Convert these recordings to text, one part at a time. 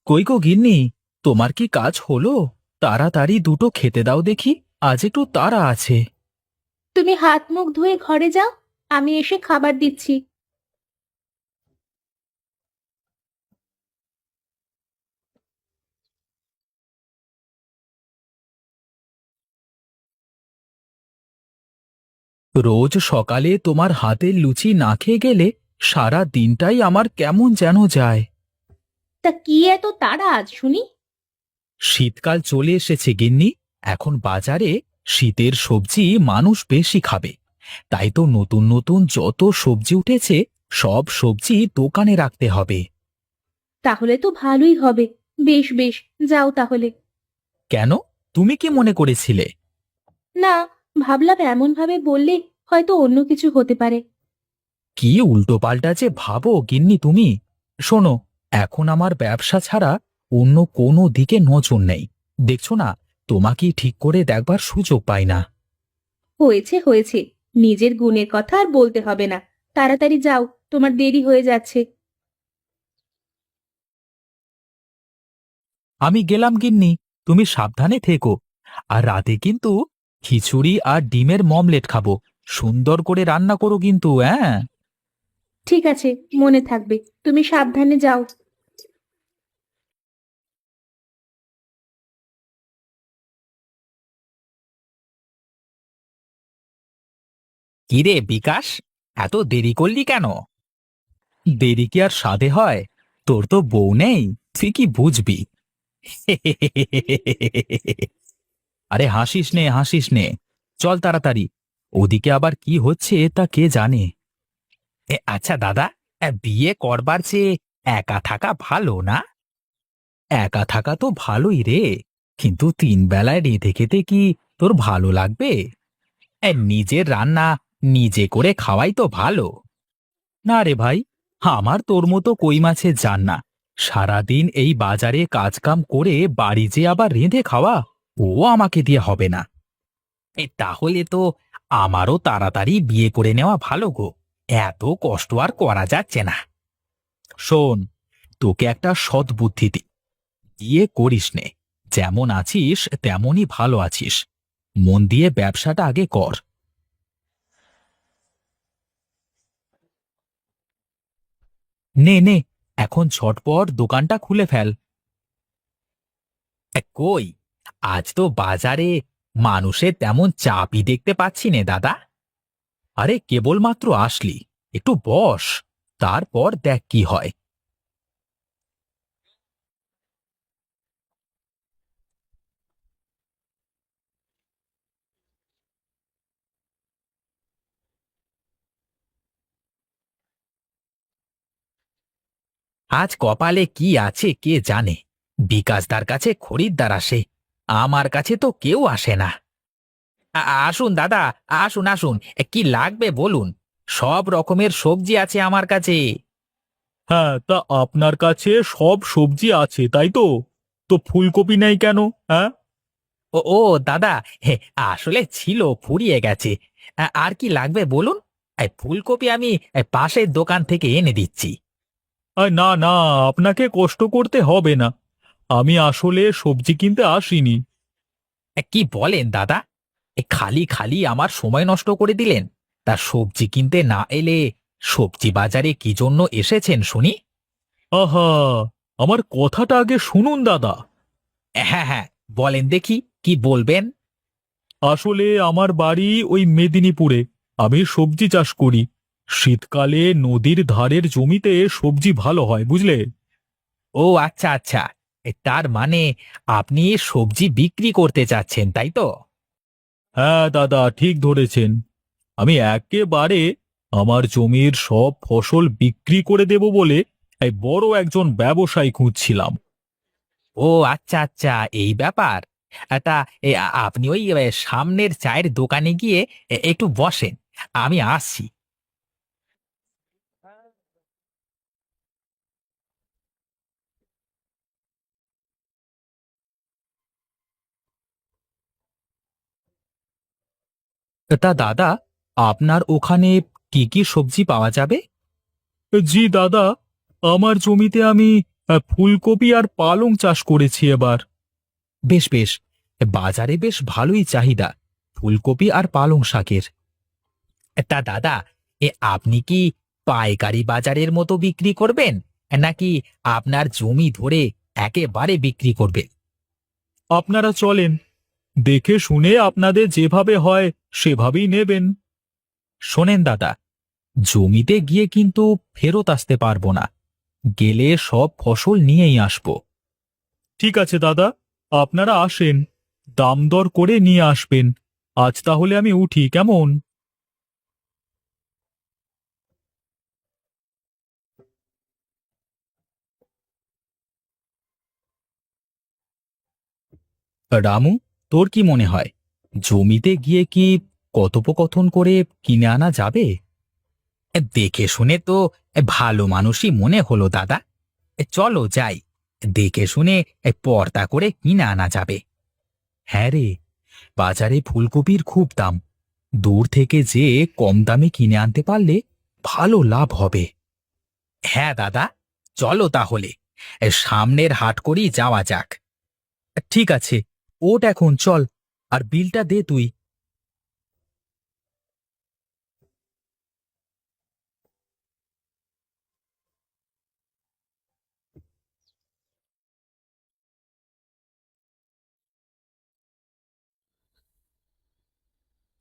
কই গো গিন্নি, তোমার কি কাজ হলো? তাড়াতাড়ি দুটো খেতে দাও দেখি, আজ একটু তাড়া আছে। তুমি হাত মুখ ধুয়ে ঘরে যাও, আমি এসে খাবার দিচ্ছি। রোজ সকালে তোমার হাতের লুচি না খেয়ে গেলে সারা দিনটাই আমার কেমন যেন যায়। তা কি এত তাড়া আজ শুনি? শীতকাল চলে এসেছে গিন্নি। এখন বাজারে শীতের সবজি মানুষ বেশি খাবে। তাই তো নতুন নতুন যত সবজি উঠেছে সব সবজি দোকানে রাখতে হবে। তাহলে তো ভালোই হবে। বেশ বেশ, যাও তাহলে। কেন? তুমি কি মনে করেছিলে? না, ভাবলাম এমন ভাবে বললে হয়তো অন্য কিছু হতে পারে। কি উল্টোপাল্টা যে ভাবো গিন্নি তুমি। শোনো, এখন আমার ব্যবসা ছাড়া অন্য কোনো দিকে নজর নেই। দেখছো না, তোমাকেই ঠিক করে দেখবার সুযোগ পাই না। হয়েছে হয়েছে, নিজের গুণের কথা আর বলতে হবে না। তাড়াতাড়ি যাও, তোমার দেরি হয়ে যাচ্ছে। আমি গেলাম গিন্নি, তুমি সাবধানে থেকো। আর রাতে কিন্তু খিচুড়ি আর ডিমের মমলেট খাবো। সুন্দর করে রান্না করো কিন্তু, হ্যাঁ? ঠিক আছে, মনে থাকবে। তুমি সাবধানে যাও। কিরে বিকাশ, এত দেরি করলি কেন? দেরি কি আর সাধে হয়? তোর তো বউ নেই, তুই কি বুঝবি? আরে হাসিস নে হাসিস নে, চল তাড়াতাড়ি। ওদিকে আবার কি হচ্ছে তা কে জানে। আচ্ছা দাদা, বিয়ে করবার চেয়ে একা থাকা ভালো না? একা থাকা তো ভালোই রে, কিন্তু তিন বেলায় রেঁধে খেতে কি তোর ভালো লাগবে? নিজের রান্না নিজে করে খাওয়াই তো ভালো। না রে ভাই, আমার তোর মতো কই মাছের জান না। সারাদিন এই বাজারে কাজকাম করে বাড়ি যে আবার রেঁধে খাওয়া, ও আমাকে দিয়ে হবে না। তাহলে তো আমারও তাড়াতাড়ি বিয়ে করে নেওয়া ভালো গো। এত কষ্ট আর করা যাচ্ছে না। শোন, তোকে একটা সৎ বুদ্ধি দিই। বিয়ে করিস নে, যেমন আছিস তেমনই ভালো আছিস। মন দিয়ে ব্যবসাটা আগে কর। নে নে, এখন ঝটপট দোকানটা খুলে ফেল। কই, আজ তো বাজারে মানুষের তেমন চাপই দেখতে পাচ্ছি নে দাদা। আরে কেবলমাত্র আসলি, একটু বস, তারপর দেখ কি হয়। আজ কপালে কি আছে কে জানে। বিকাশদার কাছে খরিদ্দার আসে, আমার কাছে তো কেউ আসে না। আসুন দাদা, আসুন আসুন, কি লাগবে বলুন। সব রকমের সবজি আছে আমার কাছে। হ্যাঁ, তা আপনার কাছে সব সবজি আছে তাই তো? তো ফুলকপি নেই কেন? হ্যাঁ? ও ও দাদা, আসলে ছিল, ফুরিয়ে গেছে। আর কি লাগবে বলুন। ফুলকপি আমি পাশের দোকান থেকে এনে দিচ্ছি। না না, আপনাকে কষ্ট করতে হবে না। আমি আসলে সবজি কিনতে আসিনি। কি বলেন দাদা? খালি খালি আমার সময় নষ্ট করে দিলেন। তা সবজি কিনতে না এলে সবজি বাজারে কি জন্য এসেছেন শুনি? আহা, আমার কথাটা আগে শুনুন দাদা। হ্যাঁ হ্যাঁ, বলেন দেখি, কি বলবেন? আসলে আমার বাড়ি ওই মেদিনীপুরে। আমি সবজি চাষ করি। শীতকালে নদীর ধারের জমিতে সবজি ভালো হয়, বুঝলে? ও আচ্ছা আচ্ছা, তার মানে আপনি সবজি বিক্রি করতে চাচ্ছেন তাই তো? হ্যাঁ দাদা, ঠিক ধরেছেন। আমি একেবারে আমার জমির সব ফসল বিক্রি করে দেব বলে এই বড় একজন ব্যবসায়ী খুঁজছিলাম। ও আচ্ছা আচ্ছা, এই ব্যাপার। তা আপনি ওই সামনের চায়ের দোকানে গিয়ে একটু বসেন, আমি আসছি। তা দাদা, আপনার ওখানে কি কি সবজি পাওয়া যাবে? জি দাদা, আমার জমিতে আমি ফুলকপি আর পালং চাষ করেছি এবার। বেশ বেশ, বাজারে বেশ ভালোই চাহিদা ফুলকপি আর পালং শাকের। তা দাদা, আপনি কি পাইকারি বাজারের মতো বিক্রি করবেন, নাকি আপনার জমি ধরে একেবারে বিক্রি করবেন? আপনারা চলেন, দেখে শুনে আপনাদের যেভাবে হয় সেভাবেই নেবেন। শোনেন দাদা, জমিতে গিয়ে কিন্তু ফেরত আসতে পারবো না, গেলে সব ফসল নিয়েই আসবো। ঠিক আছে দাদা, আপনারা আসেন, দাম দর করে নিয়ে আসবেন। আজ তাহলে আমি উঠি, কেমন? রামু, তোর কি মনে হয়, জমিতে গিয়ে কি কথোপকথন করে কিনে আনা যাবে? দেখে শুনে তো ভালো মানুষই মনে হলো দাদা। চলো যাই, দেখে শুনে পর্দা করে কিনে আনা যাবে। হ্যাঁ রে, বাজারে ফুলকপির খুব দাম, দূর থেকে যে কম দামে কিনে আনতে পারলে ভালো লাভ হবে। হ্যাঁ দাদা, চলো তাহলে সামনের হাট করেই যাওয়া যাক। ঠিক আছে, ওঠ এখন, চল, আর বিলটা দে তুই।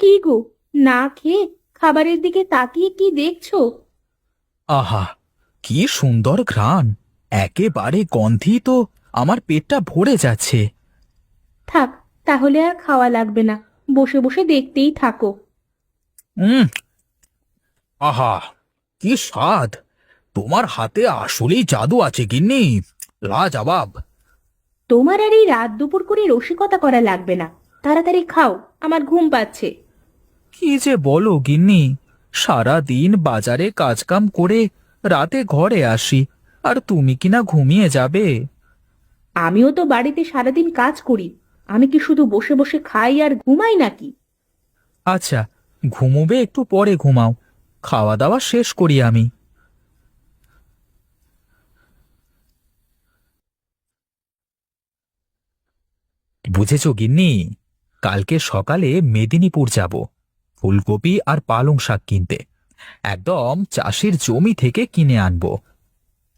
কি গো, না খেয়ে খাবারের দিকে তাকিয়ে কি দেখছো? আহা, কি সুন্দর ঘ্রাণ! একেবারে গন্ধি তো আমার পেটটা ভরে যাচ্ছে। থাক, তাহলে আর খাওয়া লাগবে না, বসে বসে দেখতেই থাকো। উম আহা, কি স্বাদ! তোমার হাতে আসলেই জাদু আছে গিন্নি, লাজবাব। তোমার আর এই রাত দুপুর করে রসিকতা করা লাগবে না, তাড়াতাড়ি খাও, আমার ঘুম পাচ্ছে। কি যে বলো গিন্নি, সারা দিন বাজারে কাজকাম করে রাতে ঘরে আসি, আর তুমি কিনা ঘুমিয়ে যাবে? আমিও তো বাড়িতে সারাদিন কাজ করি, আমি কি শুধু বসে বসে খাই আর ঘুমাই নাকি? আচ্ছা, ঘুমোবে, একটু পরে ঘুমাও, খাওয়া দাওয়া শেষ করি আমি। বুঝেছো গিন্নি, কালকে সকালে মেদিনীপুর যাব ফুলকপি আর পালং শাক কিনতে, একদম চাষির জমি থেকে কিনে আনবো।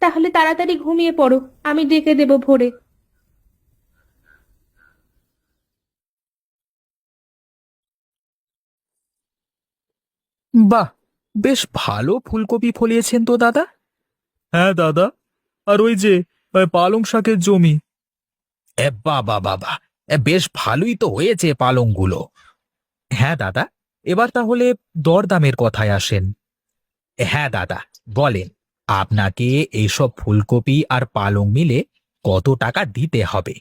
তাহলে তাড়াতাড়ি ঘুমিয়ে পড়ো, আমি ডেকে দেব ভোরে। বাহ, বেশ ভালো ফুলকপি ফলিয়েছেন তো দাদা। হ্যাঁ দাদা, আর ওই যে পালং শাকের জমি। বাবা বাবা, বেশ ভালোই তো হয়েছে পালংগুলো। হ্যাঁ দাদা, এবার তাহলে দরদামের কথায় আসেন। হ্যাঁ দাদা, বলেন, আপনাকে এইসব ফুলকপি আর পালং মিলে কত টাকা দিতে হবে?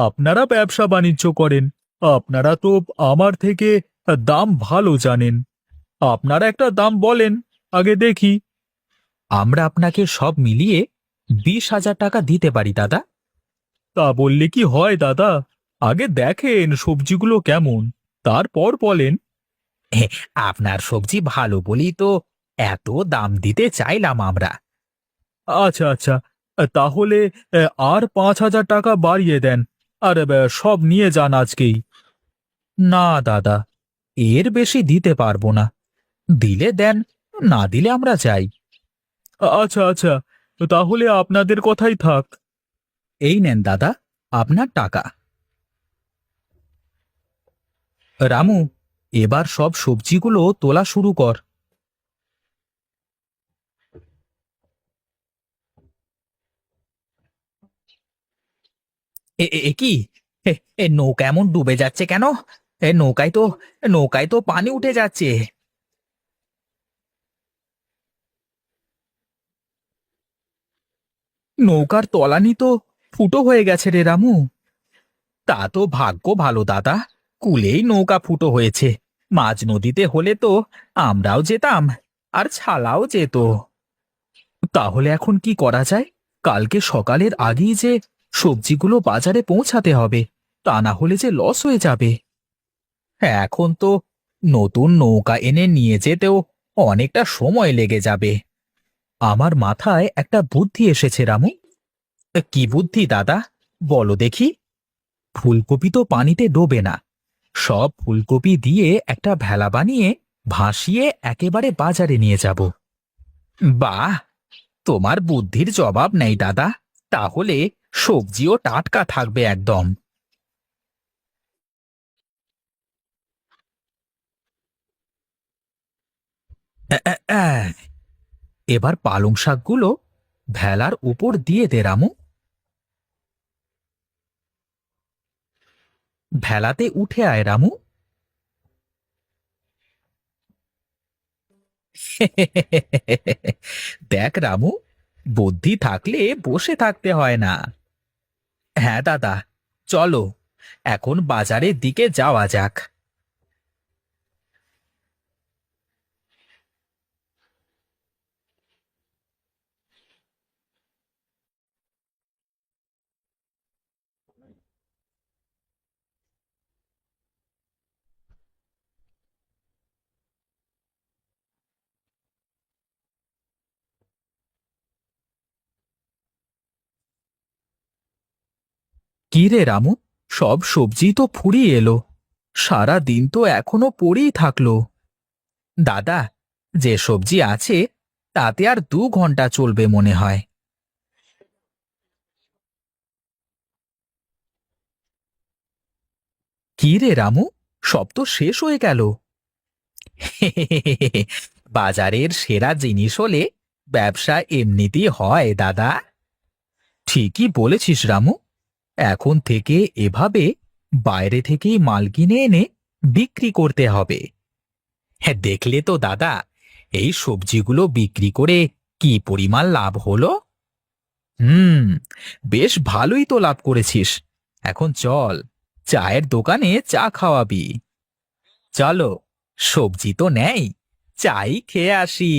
আপনারা ব্যবসা বাণিজ্য করেন, আপনারা তো আমার থেকে দাম ভালো জানেন। আপনারা একটা দাম বলেন, আগে দেখি। আমরা আপনাকে সব মিলিয়ে 20,000 টাকা দিতে পারি দাদা। তা বললে কি হয় দাদা? আগে দেখেন সবজিগুলো কেমন, তারপর বলেন। আপনার সবজি ভালো বলেই তো এত দাম দিতে চাইলাম আমরা। আচ্ছা আচ্ছা, তাহলে আর 5,000 টাকা বাড়িয়ে দেন, আর সব নিয়ে যান আজকেই। না দাদা, এর বেশি দিতে পারবো না, দিলে দেন, না দিলে আমরা যাই। আচ্ছা আচ্ছা, তাহলে আপনাদের কথাই থাক। এই নেন দাদা, আপনার টাকা। রামু, এবার সব সবজিগুলো তোলা শুরু কর। এ কি, এ এ নৌকা এমন ডুবে যাচ্ছে কেন? নৌকায় তো পানি উঠে যাচ্ছে। নৌকার তলানি তো ফুটো হয়ে গেছে রে রামু। তা তো ভাগ্য ভালো দাদা, কুলেই নৌকা ফুটো হয়েছে, মাঝ নদীতে হলে তো আমরাও যেতাম, আর ছালাও যেত। তাহলে এখন কি করা যায়? কালকে সকালের আগেই যে সবজিগুলো বাজারে পৌঁছাতে হবে, তা না হলে যে লস হয়ে যাবে। এখন তো নতুন নৌকা এনে নিয়ে যেতেও অনেকটা সময় লেগে যাবে। আমার মাথায় একটা বুদ্ধি এসেছে রামু। কি বুদ্ধি দাদা, বলো দেখি। ফুলকপি তো পানিতে ডোবে না, সব ফুলকপি দিয়ে একটা ভেলা বানিয়ে ভাসিয়ে একেবারে বাজারে নিয়ে যাব। বাহ, তোমার বুদ্ধির জবাব নেই দাদা। তাহলে সবজিও টাটকা থাকবে একদম। আ, এবার পালং শাকগুলো ভেলার উপর দিয়ে দে রামু। ভেলাতে উঠে আয় রামু। দেখ রামু, বুদ্ধি থাকলে বসে থাকতে হয় না। হ্যাঁ দাদা, চলো এখন বাজারের দিকে যাওয়া যাক। কি রে রামু, সব সবজি তো ফুরিয়ে এলো, সারা দিন তো এখনো পড়েই থাকলো। দাদা, যে সবজি আছে তাতে আর 2 ঘন্টা চলবে মনে হয়। কি রে রামু, সব তো শেষ হয়ে গেল। বাজারের সেরা জিনিস হলে ব্যবসা এমনিতেই হয় দাদা। ঠিকই বলেছিস রামু, এখন থেকে এভাবে বাইরে থেকেই মাল কিনে এনে বিক্রি করতে হবে। হ্যাঁ, দেখলে তো দাদা, এই সবজিগুলো বিক্রি করে কি পরিমাণ লাভ হলো। হুম, বেশ ভালোই তো লাভ করেছিস। এখন চল, চায়ের দোকানে চা খাওয়াবি। চলো, সবজি তো নেই, চাই খেয়ে আসি।